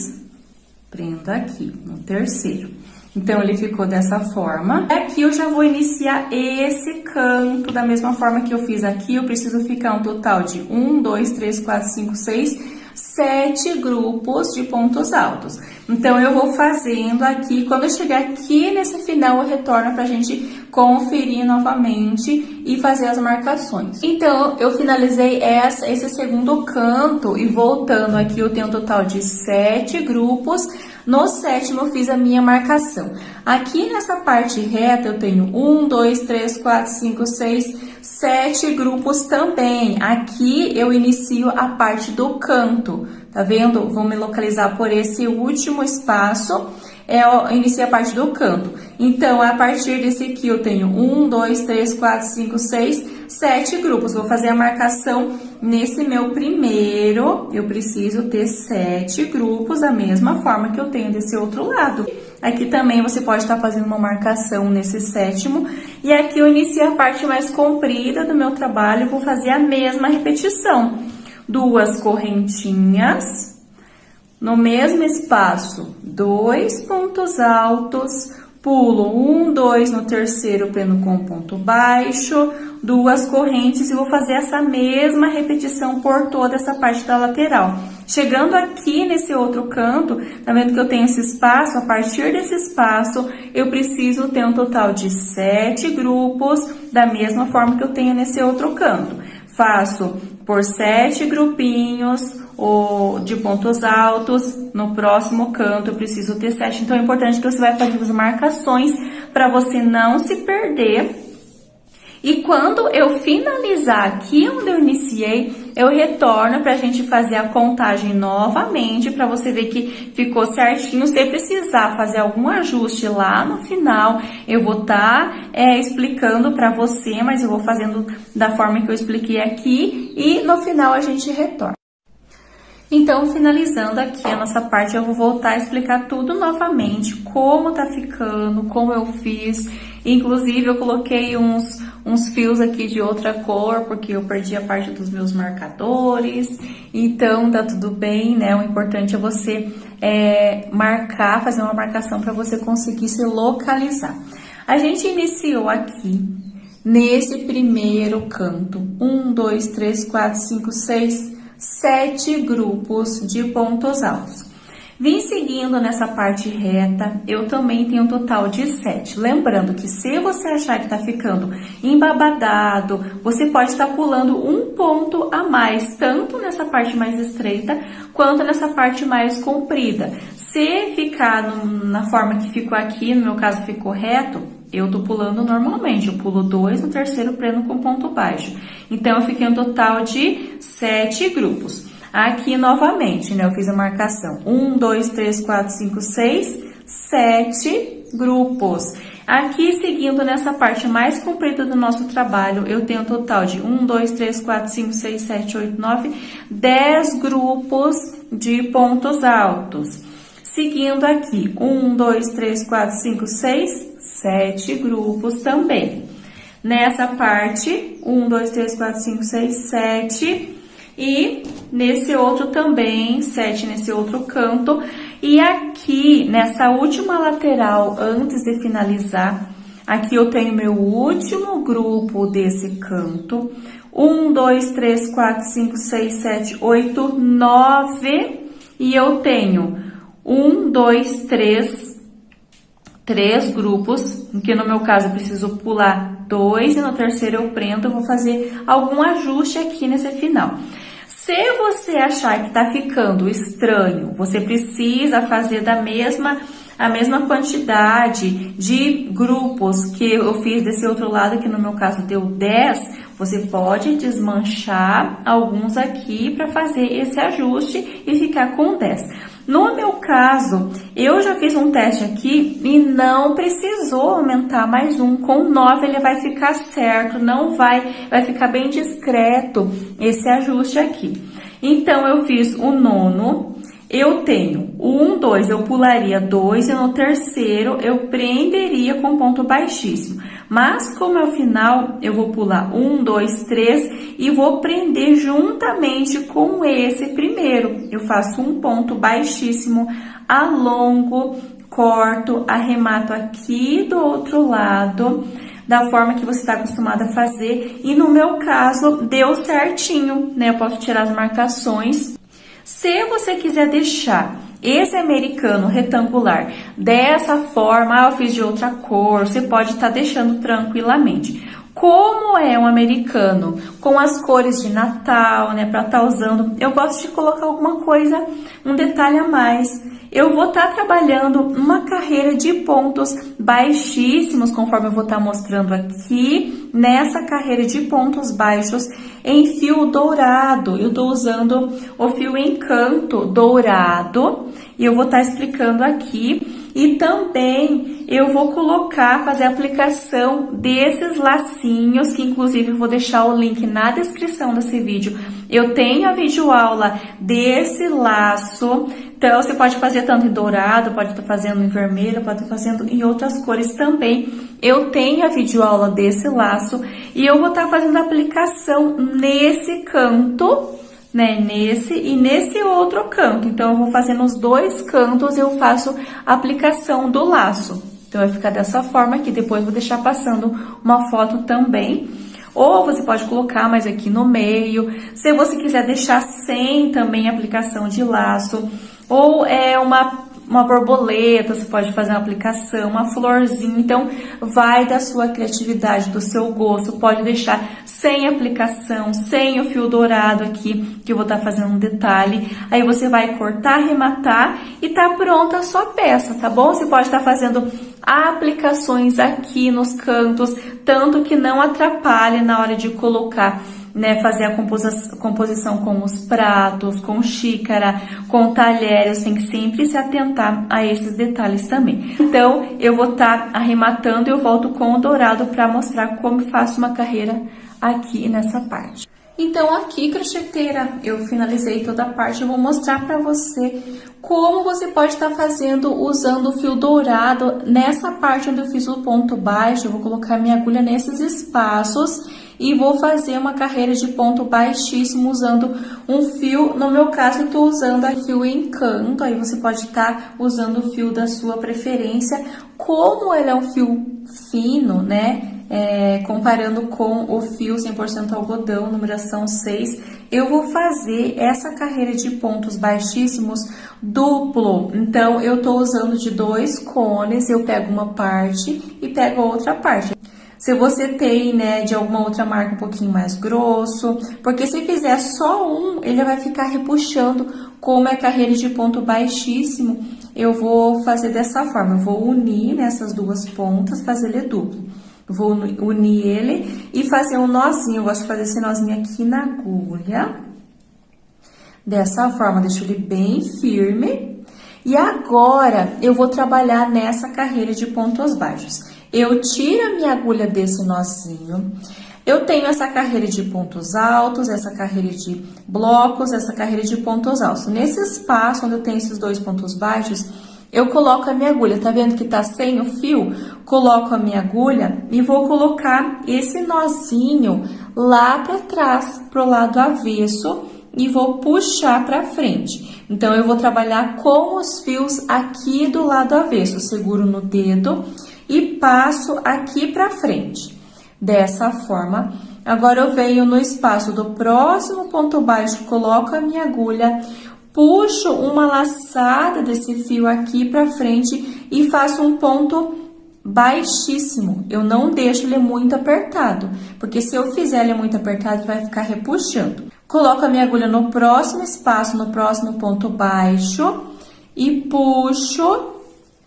prendo aqui no terceiro. Então, ele ficou dessa forma. Aqui eu já vou iniciar esse canto da mesma forma que eu fiz aqui. Eu preciso ficar um total de 1, 2, 3, 4, 5, 6, 7 grupos de pontos altos. Então, eu vou fazendo aqui. Quando eu chegar aqui nesse final, eu retorno pra gente conferir novamente e fazer as marcações. Então, eu finalizei esse segundo canto e voltando aqui, eu tenho um total de 7 grupos. No sétimo, eu fiz a minha marcação. Aqui nessa parte reta, eu tenho 1, 2, 3, 4, 5, 6, 7 grupos também. Aqui, eu inicio a parte do canto, tá vendo? Vou me localizar por esse último espaço, eu inicio a parte do canto. Então, a partir desse aqui, eu tenho 1, 2, 3, 4, 5, 6, 7 grupos. Vou fazer a marcação nesse meu primeiro, eu preciso ter 7 grupos, da mesma forma que eu tenho desse outro lado. Aqui também você pode estar fazendo uma marcação nesse sétimo. E aqui eu inicio a parte mais comprida do meu trabalho, vou fazer a mesma repetição. 2 correntinhas, no mesmo espaço, 2 pontos altos, pulo 1, 2 no terceiro, prendo com ponto baixo, 2 correntes e vou fazer essa mesma repetição por toda essa parte da lateral. Chegando aqui nesse outro canto, tá vendo que eu tenho esse espaço? A partir desse espaço, eu preciso ter um total de 7 grupos, da mesma forma que eu tenho nesse outro canto. Faço por 7 grupinhos de pontos altos, no próximo canto eu preciso ter 7. Então, é importante que você vai fazer as marcações para você não se perder E quando eu finalizar aqui onde eu iniciei, eu retorno para a gente fazer a contagem novamente, para você ver que ficou certinho. Se precisar fazer algum ajuste lá no final, eu vou estar explicando para você, mas eu vou fazendo da forma que eu expliquei aqui e no final a gente retorna. Então, finalizando aqui a nossa parte, eu vou voltar a explicar tudo novamente, como tá ficando, como eu fiz. Inclusive, eu coloquei uns fios aqui de outra cor, porque eu perdi a parte dos meus marcadores. Então, tá tudo bem, né? O importante é você marcar, fazer uma marcação para você conseguir se localizar. A gente iniciou aqui, nesse primeiro canto, 1, 2, 3, 4, 5, 6... 7 grupos de pontos altos. Vim seguindo nessa parte reta, eu também tenho um total de 7. Lembrando que se você achar que tá ficando embabadado, você pode estar pulando um ponto a mais, tanto nessa parte mais estreita, quanto nessa parte mais comprida. Se ficar na forma que ficou aqui, no meu caso ficou reto, eu tô pulando normalmente, eu pulo 2, no terceiro prendo com ponto baixo. Então, eu fiquei um total de 7 grupos. Aqui, novamente, né, eu fiz a marcação. 1, 2, 3, 4, 5, 6, 7 grupos. Aqui, seguindo nessa parte mais comprida do nosso trabalho, eu tenho um total de 1, 2, 3, 4, 5, 6, 7, 8, 9, 10 grupos de pontos altos. Seguindo aqui, 1, 2, 3, 4, 5, 6, 7 grupos também. Nessa parte, 1, 2, 3, 4, 5, 6, 7. E nesse outro também, 7 nesse outro canto. E aqui, nessa última lateral, antes de finalizar, aqui eu tenho meu último grupo desse canto. 1, 2, 3, 4, 5, 6, 7, 8, 9. E eu tenho 1, 2, 3 grupos, que no meu caso eu preciso pular 2 e no terceiro eu prendo, eu vou fazer algum ajuste aqui nesse final. Se você achar que tá ficando estranho, você precisa fazer a mesma quantidade de grupos que eu fiz desse outro lado, que no meu caso deu 10, você pode desmanchar alguns aqui para fazer esse ajuste e ficar com 10. No meu caso, eu já fiz um teste aqui e não precisou aumentar mais um. Com 9 ele vai ficar certo, não vai ficar bem discreto esse ajuste aqui. Então, eu fiz o nono, eu tenho 1, 2, eu pularia 2 e no terceiro eu prenderia com ponto baixíssimo. Mas, como é o final, eu vou pular 1, 2, 3 e vou prender juntamente com esse primeiro. Eu faço um ponto baixíssimo, alongo, corto, arremato aqui do outro lado, da forma que você está acostumado a fazer. E no meu caso, deu certinho, né? Eu posso tirar as marcações. Se você quiser deixar esse americano retangular dessa forma, eu fiz de outra cor, você pode estar deixando tranquilamente. Como é um americano com as cores de Natal, né, para estar usando, eu gosto de colocar alguma coisa, um detalhe a mais. Eu vou estar trabalhando uma carreira de pontos baixíssimos, conforme eu vou estar mostrando aqui, nessa carreira de pontos baixos em fio dourado. Eu estou usando o fio Encanto dourado e eu vou estar explicando aqui. E também eu vou fazer a aplicação desses lacinhos, que inclusive eu vou deixar o link na descrição desse vídeo. Eu tenho a videoaula desse laço, então você pode fazer tanto em dourado, pode estar fazendo em vermelho, pode estar fazendo em outras cores também. Eu tenho a videoaula desse laço e eu vou estar fazendo a aplicação nesse canto, né, nesse e nesse outro canto. Então, eu vou fazer nos dois cantos, eu faço a aplicação do laço. Então, vai ficar dessa forma aqui. Depois, vou deixar passando uma foto também. Ou você pode colocar mais aqui no meio. Se você quiser deixar sem também aplicação de laço. Ou uma borboleta, você pode fazer uma aplicação, uma florzinha. Então, vai da sua criatividade, do seu gosto. Pode deixar sem aplicação, sem o fio dourado aqui, que eu vou estar fazendo um detalhe. Aí, você vai cortar, arrematar e tá pronta a sua peça, tá bom? Você pode estar fazendo aplicações aqui nos cantos, tanto que não atrapalhe na hora de colocar, né, fazer a composição com os pratos, com xícara, com talheres, tem que sempre se atentar a esses detalhes também. Então, eu vou estar arrematando e eu volto com o dourado para mostrar como faço uma carreira aqui nessa parte. Então, aqui, crocheteira, eu finalizei toda a parte, eu vou mostrar para você como você pode estar fazendo usando o fio dourado nessa parte onde eu fiz o ponto baixo. Eu vou colocar minha agulha nesses espaços e vou fazer uma carreira de ponto baixíssimo usando um fio. No meu caso, eu tô usando o fio Encanto, aí você pode estar usando o fio da sua preferência. Como ele é um fio fino, né? Comparando com o fio 100% algodão, numeração 6, eu vou fazer essa carreira de pontos baixíssimos duplo. Então, eu tô usando de 2 cones, eu pego uma parte e pego a outra parte. Se você tem, né, de alguma outra marca um pouquinho mais grosso, porque se fizer só um, ele vai ficar repuxando. Como é carreira de ponto baixíssimo, eu vou fazer dessa forma, eu vou unir nessas duas pontas, fazer ele duplo. Vou unir ele e fazer um nozinho. Eu gosto de fazer esse nozinho aqui na agulha. Dessa forma, deixo ele bem firme. E agora, eu vou trabalhar nessa carreira de pontos baixos. Eu tiro a minha agulha desse nozinho. Eu tenho essa carreira de pontos altos, essa carreira de blocos, essa carreira de pontos altos. Nesse espaço, onde eu tenho esses 2 pontos baixos, eu coloco a minha agulha, tá vendo que tá sem o fio? Coloco a minha agulha e vou colocar esse nozinho lá pra trás, pro lado avesso, e vou puxar pra frente. Então, eu vou trabalhar com os fios aqui do lado avesso. Seguro no dedo e passo aqui pra frente. Dessa forma, agora eu venho no espaço do próximo ponto baixo, coloco a minha agulha, puxo uma laçada desse fio aqui pra frente e faço um ponto baixíssimo. Eu não deixo ele muito apertado, porque se eu fizer ele muito apertado, vai ficar repuxando. Coloco a minha agulha no próximo espaço, no próximo ponto baixo e puxo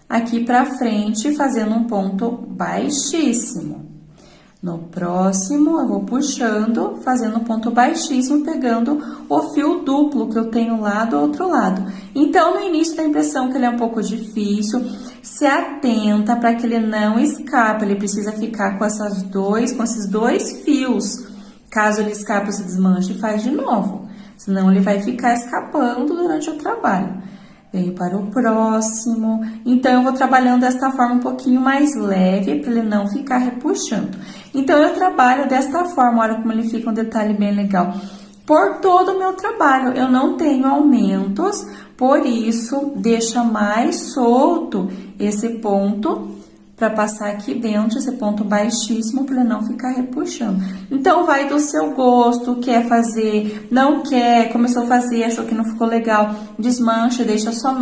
aqui pra frente, fazendo um ponto baixíssimo. No próximo, eu vou puxando, fazendo um ponto baixíssimo, pegando o fio duplo que eu tenho lá do outro lado. Então, no início dá a impressão que ele é um pouco difícil, se atenta para que ele não escape, ele precisa ficar com esses dois fios. Caso ele escape ou se desmanche, faz de novo, senão ele vai ficar escapando durante o trabalho. Venho para o próximo. Então, eu vou trabalhando desta forma um pouquinho mais leve, para ele não ficar repuxando. Então, eu trabalho desta forma, olha como ele fica um detalhe bem legal. Por todo o meu trabalho, eu não tenho aumentos, por isso, deixa mais solto esse ponto, para passar aqui dentro, esse ponto baixíssimo, para não ficar repuxando. Então, vai do seu gosto, quer fazer, não quer, começou a fazer, achou que não ficou legal, desmancha, deixa só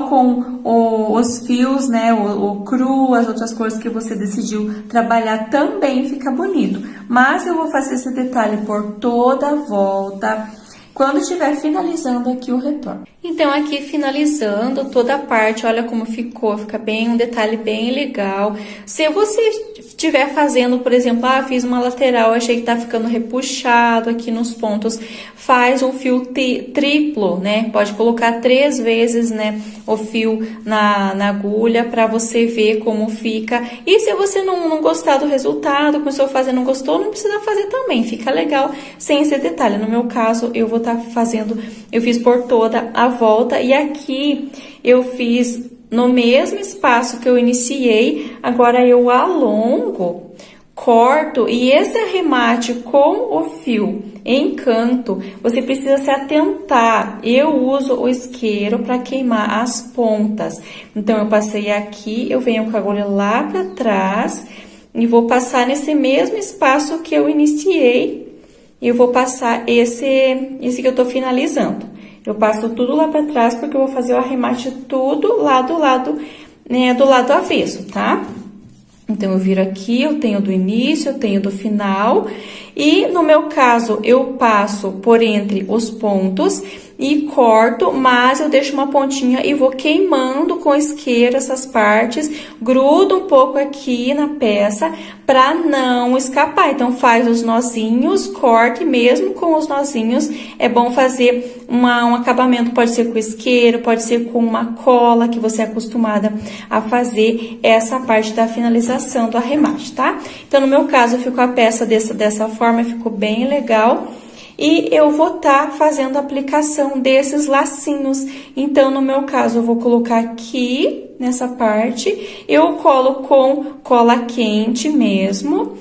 com os fios, né, o cru, as outras cores que você decidiu trabalhar, também fica bonito. Mas eu vou fazer esse detalhe por toda a volta, quando estiver finalizando aqui o retorno. Então, aqui finalizando toda a parte, olha como ficou, fica bem, um detalhe bem legal. Se você estiver fazendo, por exemplo, fiz uma lateral, achei que tá ficando repuxado aqui nos pontos, faz um fio triplo, né? Pode colocar 3 vezes, né, o fio na agulha para você ver como fica. E se você não gostar do resultado, começou a fazer, não gostou, não precisa fazer também, fica legal sem esse detalhe. No meu caso, eu vou estar fazendo, eu fiz por toda a volta e aqui eu fiz no mesmo espaço que eu iniciei, agora eu alongo, corto e esse arremate com o fio Encanto, você precisa se atentar. Eu uso o isqueiro para queimar as pontas. Então, eu passei aqui, eu venho com a agulha lá para trás e vou passar nesse mesmo espaço que eu iniciei. E eu vou passar esse que eu tô finalizando. Eu passo tudo lá pra trás, porque eu vou fazer o arremate tudo lá do lado, né, do lado avesso, tá? Então, eu viro aqui, eu tenho do início, eu tenho do final. E, no meu caso, eu passo por entre os pontos e corto, mas eu deixo uma pontinha e vou queimando com isqueiro essas partes, grudo um pouco aqui na peça para não escapar. Então, faz os nozinhos, corte mesmo com os nozinhos. É bom fazer um acabamento, pode ser com isqueiro, pode ser com uma cola que você é acostumada a fazer essa parte da finalização do arremate, tá? Então, no meu caso, eu fico a peça dessa forma, ficou bem legal. E eu vou estar fazendo a aplicação desses lacinhos. Então, no meu caso, eu vou colocar aqui nessa parte, eu colo com cola quente mesmo,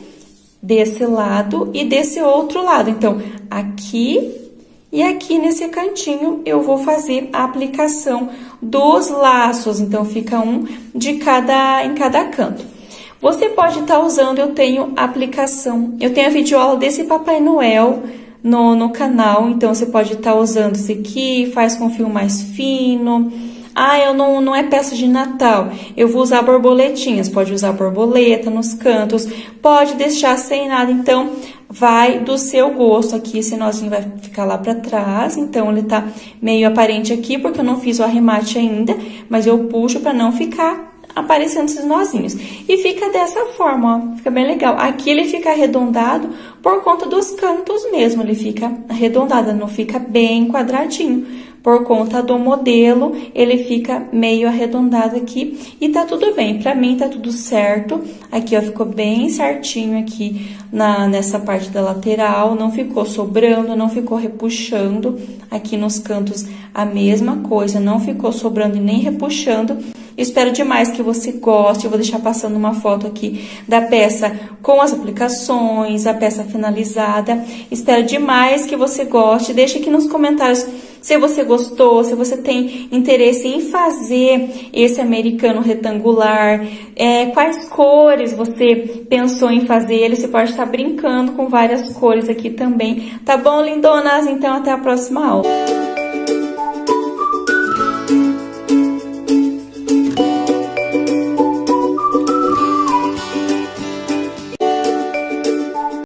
desse lado e desse outro lado. Então, aqui e aqui nesse cantinho, eu vou fazer a aplicação dos laços. Então, fica um em cada canto. Você pode estar usando, eu tenho a videoaula desse Papai Noel no canal, então você pode estar usando esse aqui, faz com fio mais fino. Eu não é peça de Natal, eu vou usar borboletinhas, pode usar borboleta nos cantos, pode deixar sem nada, então vai do seu gosto. Aqui esse nozinho vai ficar lá pra trás, então ele tá meio aparente aqui, porque eu não fiz o arremate ainda, mas eu puxo pra não ficar aparecendo esses nozinhos. E fica dessa forma, ó, fica bem legal. Aqui ele fica arredondado por conta dos cantos mesmo, ele fica arredondado, não fica bem quadradinho. Por conta do modelo, ele fica meio arredondado aqui e tá tudo bem. Pra mim tá tudo certo. Aqui, ó, ficou bem certinho aqui nessa parte da lateral, não ficou sobrando, não ficou repuxando. Aqui nos cantos a mesma coisa, não ficou sobrando e nem repuxando. Espero demais que você goste. Eu vou deixar passando uma foto aqui da peça com as aplicações, a peça finalizada. Espero demais que você goste. Deixa aqui nos comentários se você gostou, se você tem interesse em fazer esse americano retangular, quais cores você pensou em fazer ele. Você pode estar brincando com várias cores aqui também. Tá bom, lindonas? Então, até a próxima aula.